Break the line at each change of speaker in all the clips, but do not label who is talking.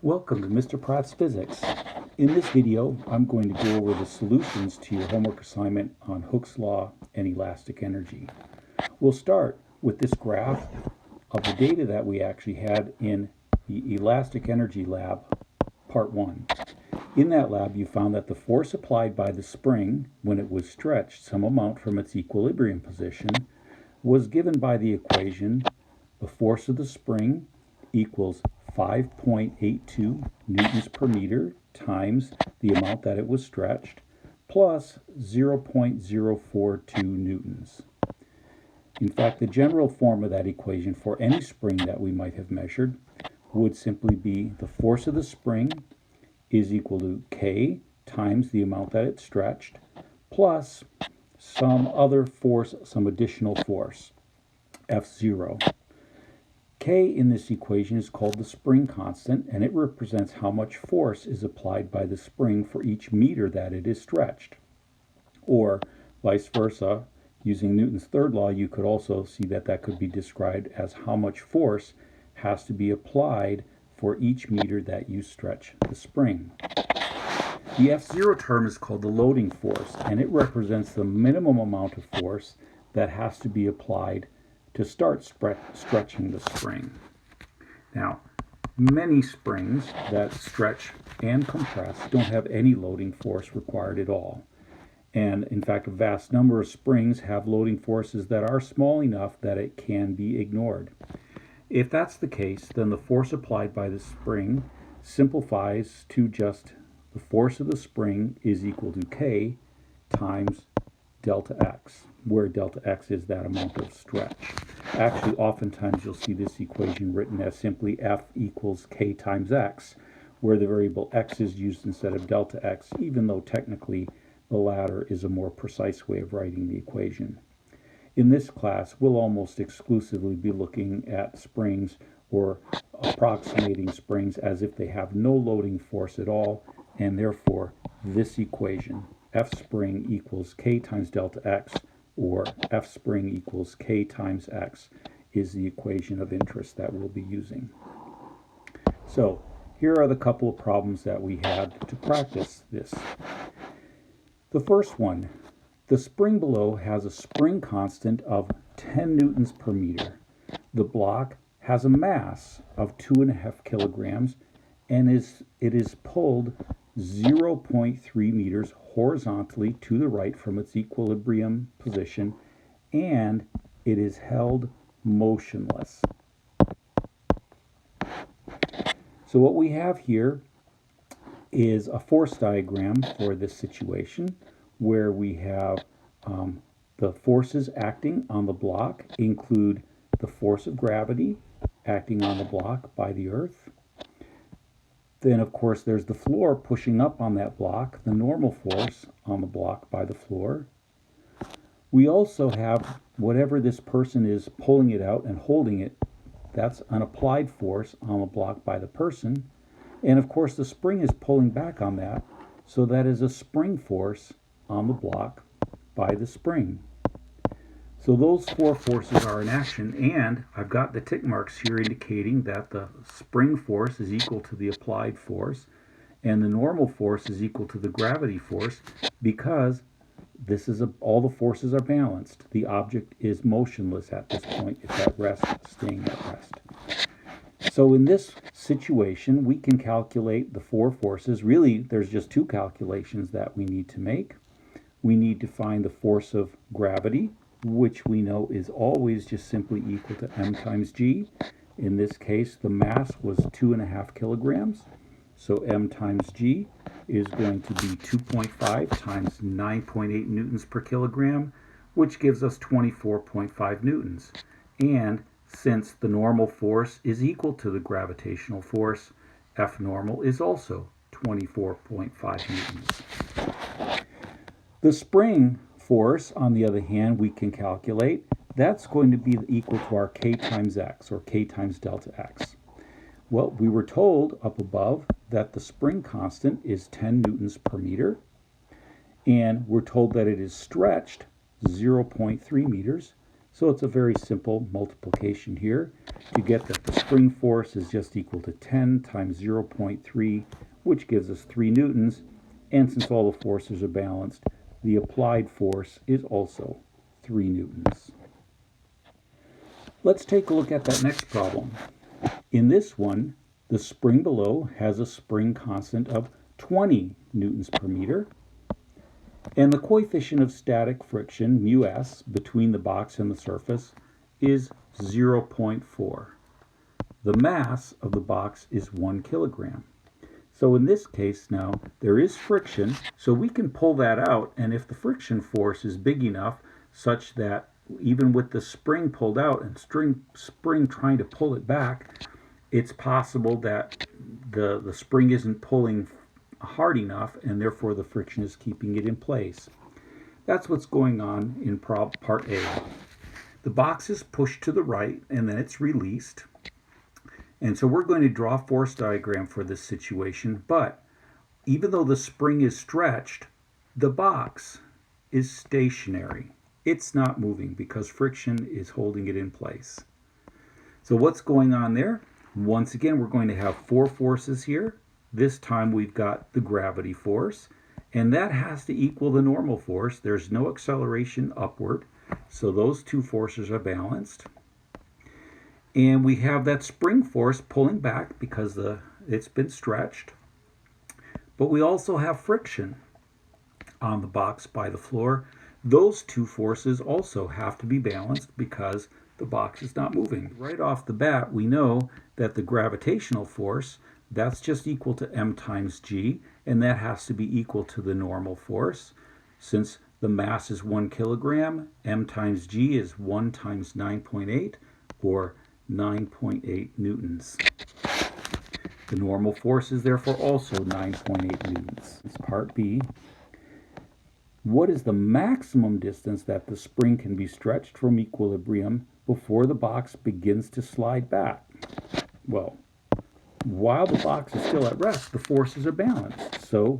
Welcome to Mr. Pratt's Physics. In this video, I'm going to go over the solutions to your homework assignment on Hooke's law and elastic energy. We'll start with this graph of the data that we actually had in the elastic energy lab, part 1. In that lab, you found that the force applied by the spring when it was stretched some amount from its equilibrium position was given by the equation the force of the spring equals 5.82 newtons per meter times the amount that it was stretched plus 0.042 newtons. In fact, the general form of that equation for any spring that we might have measured would simply be the force of the spring is equal to K times the amount that it stretched plus some other force, some additional force, F0. K in this equation is called the spring constant, and it represents how much force is applied by the spring for each meter that it is stretched. Or vice versa, using Newton's third law, you could also see that that could be described as how much force has to be applied for each meter that you stretch the spring. The F0 term is called the loading force, and it represents the minimum amount of force that has to be applied to start stretching the spring. Now, many springs that stretch and compress don't have any loading force required at all. And in fact, a vast number of springs have loading forces that are small enough that it can be ignored. If that's the case, then the force applied by the spring simplifies to just the force of the spring is equal to K times delta x, where delta x is that amount of stretch. Actually, oftentimes you'll see this equation written as simply F equals K times x, where the variable x is used instead of delta x, even though technically the latter is a more precise way of writing the equation. In this class, we'll almost exclusively be looking at springs or approximating springs as if they have no loading force at all, and therefore this equation, F spring equals K times delta x, or F spring equals K times x, is the equation of interest that we'll be using. So here are the couple of problems that we had to practice this. The first one, the spring below has a spring constant of 10 newtons per meter. The block has a mass of 2.5 kilograms and it is pulled 0.3 meters horizontally to the right from its equilibrium position, and it is held motionless. So what we have here is a force diagram for this situation where we have the forces acting on the block include the force of gravity acting on the block by the earth. Then, of course, there's the floor pushing up on that block, the normal force on the block by the floor. We also have whatever this person is pulling it out and holding it, that's an applied force on the block by the person. And, of course, the spring is pulling back on that, so that is a spring force on the block by the spring. So those four forces are in action, and I've got the tick marks here indicating that the spring force is equal to the applied force and the normal force is equal to the gravity force because this is all the forces are balanced. The object is motionless at this point. It's at rest, staying at rest. So in this situation, we can calculate the four forces. Really, there's just two calculations that we need to make. We need to find the force of gravity, which we know is always just simply equal to m times g. In this case, the mass was 2.5 kilograms, so m times g is going to be 2.5 times 9.8 newtons per kilogram, which gives us 24.5 newtons. And since the normal force is equal to the gravitational force, F normal is also 24.5 newtons. The spring force, on the other hand, we can calculate. That's going to be equal to our K times x, or K times delta x. Well, we were told up above that the spring constant is 10 newtons per meter, and we're told that it is stretched 0.3 meters. So it's a very simple multiplication here to get that the spring force is just equal to 10 times 0.3, which gives us 3 newtons. And since all the forces are balanced, the applied force is also 3 newtons. Let's take a look at that next problem. In this one, the spring below has a spring constant of 20 newtons per meter, and the coefficient of static friction, mu s, between the box and the surface is 0.4. The mass of the box is 1 kilogram. So in this case now, there is friction, so we can pull that out, and if the friction force is big enough such that even with the spring pulled out and spring trying to pull it back, it's possible that the spring isn't pulling hard enough, and therefore the friction is keeping it in place. That's what's going on in part A. The box is pushed to the right and then it's released. And so we're going to draw a force diagram for this situation, but even though the spring is stretched, the box is stationary. It's not moving because friction is holding it in place. So what's going on there? Once again, we're going to have 4 forces here. This time we've got the gravity force, and that has to equal the normal force. There's no acceleration upward, so those 2 forces are balanced. And we have that spring force pulling back because it's been stretched. But we also have friction on the box by the floor. Those 2 forces also have to be balanced because the box is not moving. Right off the bat, we know that the gravitational force, that's just equal to m times g, and that has to be equal to the normal force. Since the mass is 1 kilogram, m times g is 1 times 9.8, or 9.8 newtons. The normal force is therefore also 9.8 newtons. It's part B. What is the maximum distance that the spring can be stretched from equilibrium before the box begins to slide back? Well, while the box is still at rest, the forces are balanced. So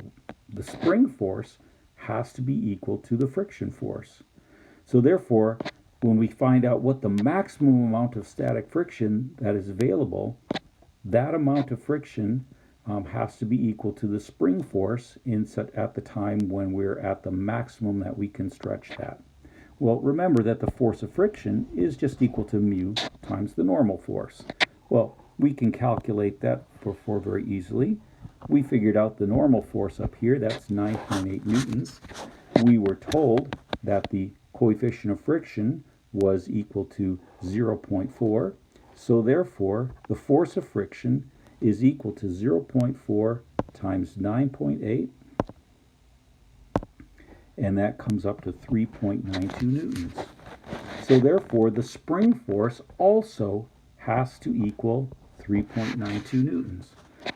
the spring force has to be equal to the friction force. So therefore, when we find out what the maximum amount of static friction that is available, that amount of friction has to be equal to the spring force at the time when we're at the maximum that we can stretch that. Well, remember that the force of friction is just equal to mu times the normal force. Well, we can calculate that for very easily. We figured out the normal force up here, that's 9.8 newtons. We were told that the coefficient of friction was equal to 0.4. So therefore, the force of friction is equal to 0.4 times 9.8, and that comes up to 3.92 newtons. So therefore, the spring force also has to equal 3.92 newtons.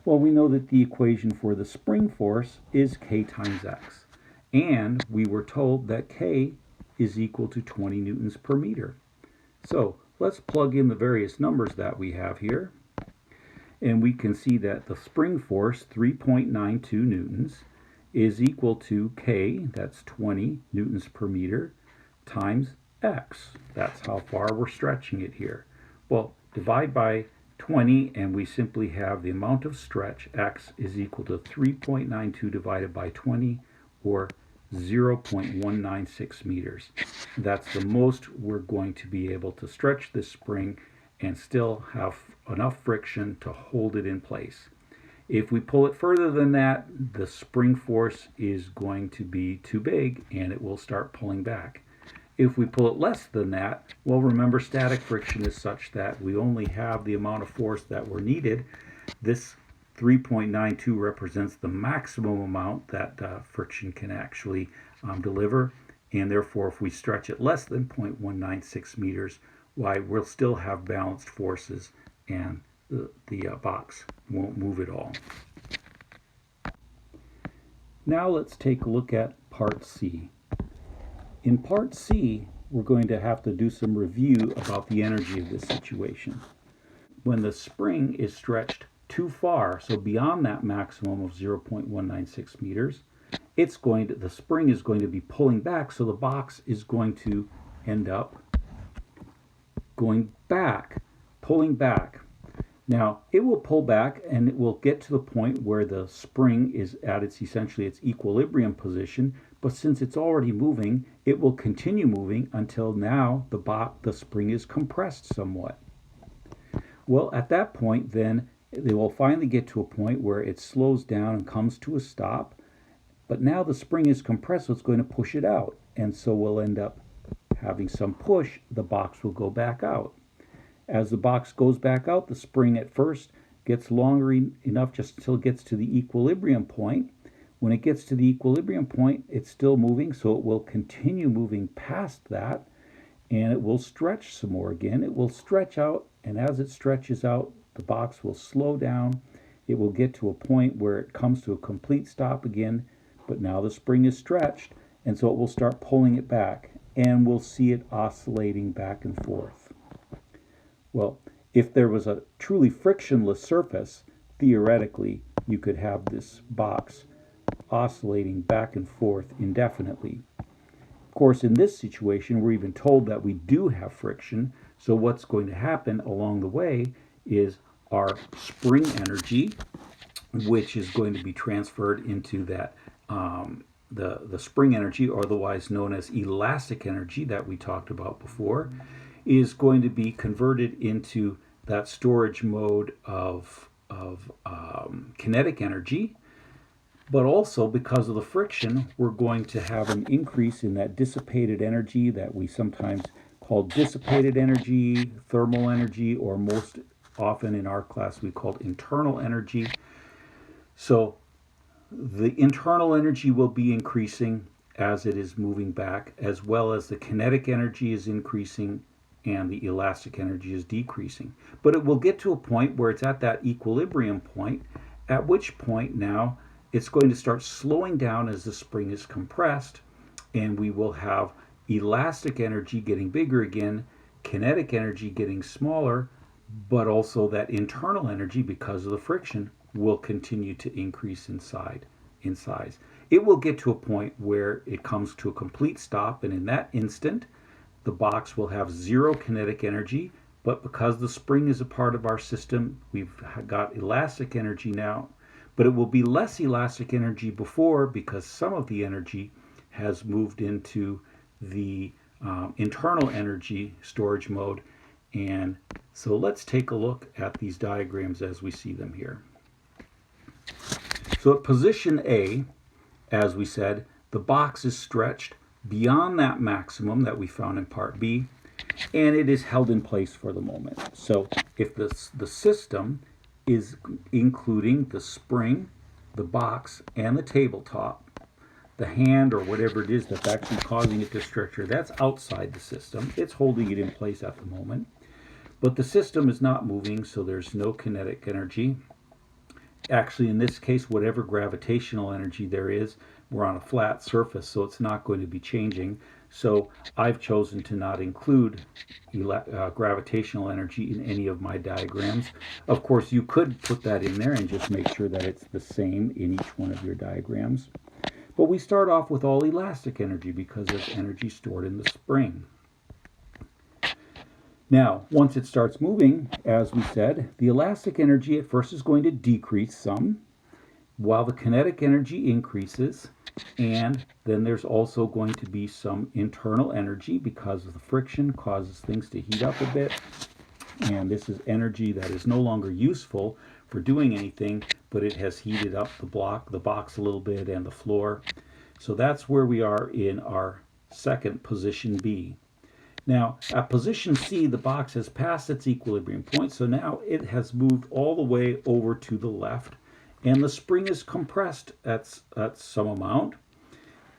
Well, we know that the equation for the spring force is K times X, and we were told that K is equal to 20 newtons per meter. So let's plug in the various numbers that we have here, and we can see that the spring force, 3.92 newtons, is equal to K, that's 20 newtons per meter, times X. That's how far we're stretching it here. Well, divide by 20, and we simply have the amount of stretch, X, is equal to 3.92 divided by 20, or 0.196 meters. That's the most we're going to be able to stretch this spring and still have enough friction to hold it in place. If we pull it further than that, the spring force is going to be too big and it will start pulling back. If we pull it less than that, well, remember, static friction is such that we only have the amount of force that were needed. This 3.92 represents the maximum amount that friction can actually deliver, and therefore if we stretch it less than 0.196 meters, why, we'll still have balanced forces and the box won't move at all. Now let's take a look at part C. In part C, we're going to have to do some review about the energy of this situation. When the spring is stretched too far, so beyond that maximum of 0.196 meters, the spring is going to be pulling back, so the box is going to end up going back, pulling back. Now, it will pull back and it will get to the point where the spring is at essentially its equilibrium position, but since it's already moving, it will continue moving until now the spring is compressed somewhat. Well, at that point, then they will finally get to a point where it slows down and comes to a stop, but now the spring is compressed, so it's going to push it out, and so we'll end up having some push. The box will go back out. As the box goes back out, the spring at first gets longer enough just until it gets to the equilibrium point. When it gets to the equilibrium point, it's still moving, so it will continue moving past that, and it will stretch some more again. It will stretch out, and as it stretches out, the box will slow down. It will get to a point where it comes to a complete stop again, but now the spring is stretched, and so it will start pulling it back, and we'll see it oscillating back and forth. Well, if there was a truly frictionless surface, theoretically, you could have this box oscillating back and forth indefinitely. Of course, in this situation, we're even told that we do have friction, so what's going to happen along the way is our spring energy, which is going to be transferred into that the spring energy, otherwise known as elastic energy that we talked about before, is going to be converted into that storage mode of kinetic energy. But also, because of the friction, we're going to have an increase in that dissipated energy that we sometimes call dissipated energy, thermal energy, or most often in our class we call internal energy. So the internal energy will be increasing as it is moving back, as well as the kinetic energy is increasing and the elastic energy is decreasing. But it will get to a point where it's at that equilibrium point, at which point now it's going to start slowing down as the spring is compressed, and we will have elastic energy getting bigger again, kinetic energy getting smaller, but also that internal energy, because of the friction, will continue to increase in size. It will get to a point where it comes to a complete stop, and in that instant, the box will have zero kinetic energy, but because the spring is a part of our system, we've got elastic energy now, but it will be less elastic energy before because some of the energy has moved into the internal energy storage mode. And so let's take a look at these diagrams as we see them here. So at position A, as we said, the box is stretched beyond that maximum that we found in part B, and it is held in place for the moment. So if the system is including the spring, the box, and the tabletop, the hand or whatever it is that's actually causing it to stretch, that's outside the system. It's holding it in place at the moment. But the system is not moving, so there's no kinetic energy. Actually, in this case, whatever gravitational energy there is, we're on a flat surface, so it's not going to be changing. So I've chosen to not include gravitational energy in any of my diagrams. Of course, you could put that in there and just make sure that it's the same in each one of your diagrams. But we start off with all elastic energy because there's energy stored in the spring. Now, once it starts moving, as we said, the elastic energy at first is going to decrease some, while the kinetic energy increases, and then there's also going to be some internal energy because of the friction causes things to heat up a bit, and this is energy that is no longer useful for doing anything, but it has heated up the box a little bit and the floor. So that's where we are in our second position B. Now, at position C, the box has passed its equilibrium point, so now it has moved all the way over to the left, and the spring is compressed at some amount.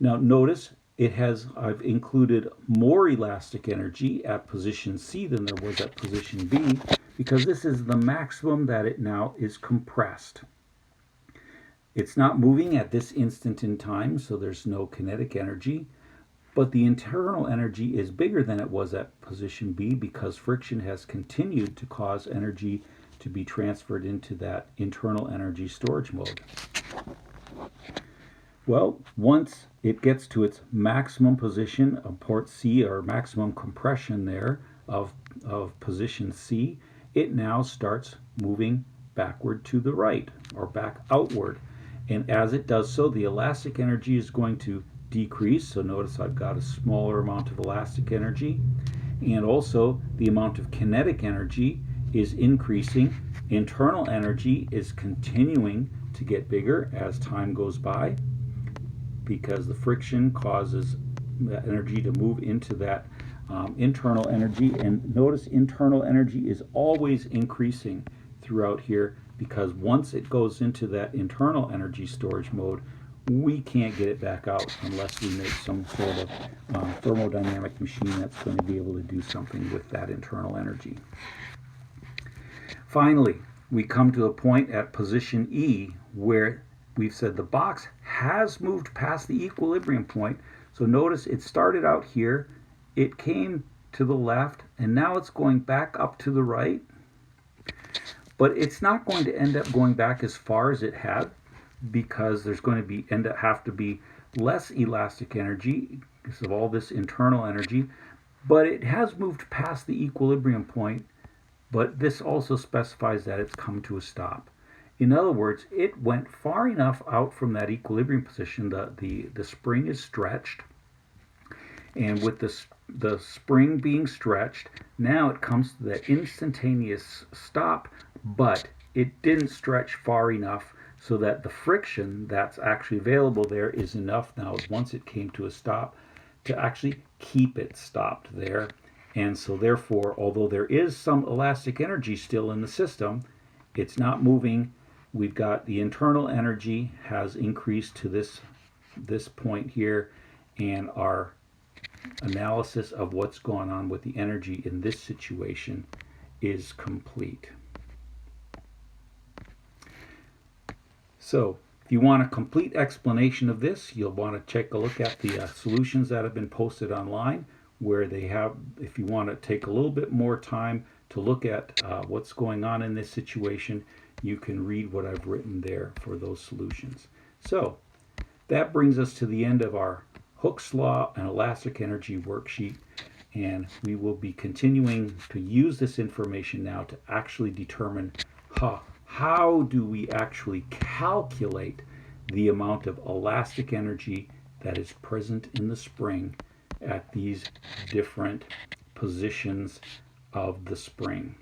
Now, notice I've included more elastic energy at position C than there was at position B, because this is the maximum that it now is compressed. It's not moving at this instant in time, so there's no kinetic energy. But the internal energy is bigger than it was at position B because friction has continued to cause energy to be transferred into that internal energy storage mode. Well, once it gets to its maximum position of port C, or maximum compression there of of position C, it now starts moving backward to the right, or back outward. And as it does so, the elastic energy is going to decrease. So notice I've got a smaller amount of elastic energy. And also the amount of kinetic energy is increasing. Internal energy is continuing to get bigger as time goes by, because the friction causes the energy to move into that internal energy. And notice internal energy is always increasing throughout here, because once it goes into that internal energy storage mode, we can't get it back out unless we make some sort of thermodynamic machine that's going to be able to do something with that internal energy. Finally, we come to a point at position E where we've said the box has moved past the equilibrium point. So notice it started out here, it came to the left, and now it's going back up to the right. But it's not going to end up going back as far as it had, because there's going to have to be less elastic energy because of all this internal energy. But it has moved past the equilibrium point, but this also specifies that it's come to a stop. In other words, it went far enough out from that equilibrium position that the spring is stretched. And with the spring being stretched, now it comes to that instantaneous stop, but it didn't stretch far enough so that the friction that's actually available there is enough now, once it came to a stop, to actually keep it stopped there. And so therefore, although there is some elastic energy still in the system, it's not moving. We've got the internal energy has increased to this point here, and our analysis of what's going on with the energy in this situation is complete. So if you want a complete explanation of this, you'll want to take a look at the solutions that have been posted online, where they have, if you want to take a little bit more time to look at what's going on in this situation, you can read what I've written there for those solutions. So that brings us to the end of our Hooke's Law and elastic energy worksheet, and we will be continuing to use this information now to actually determine how do we actually calculate the amount of elastic energy that is present in the spring at these different positions of the spring.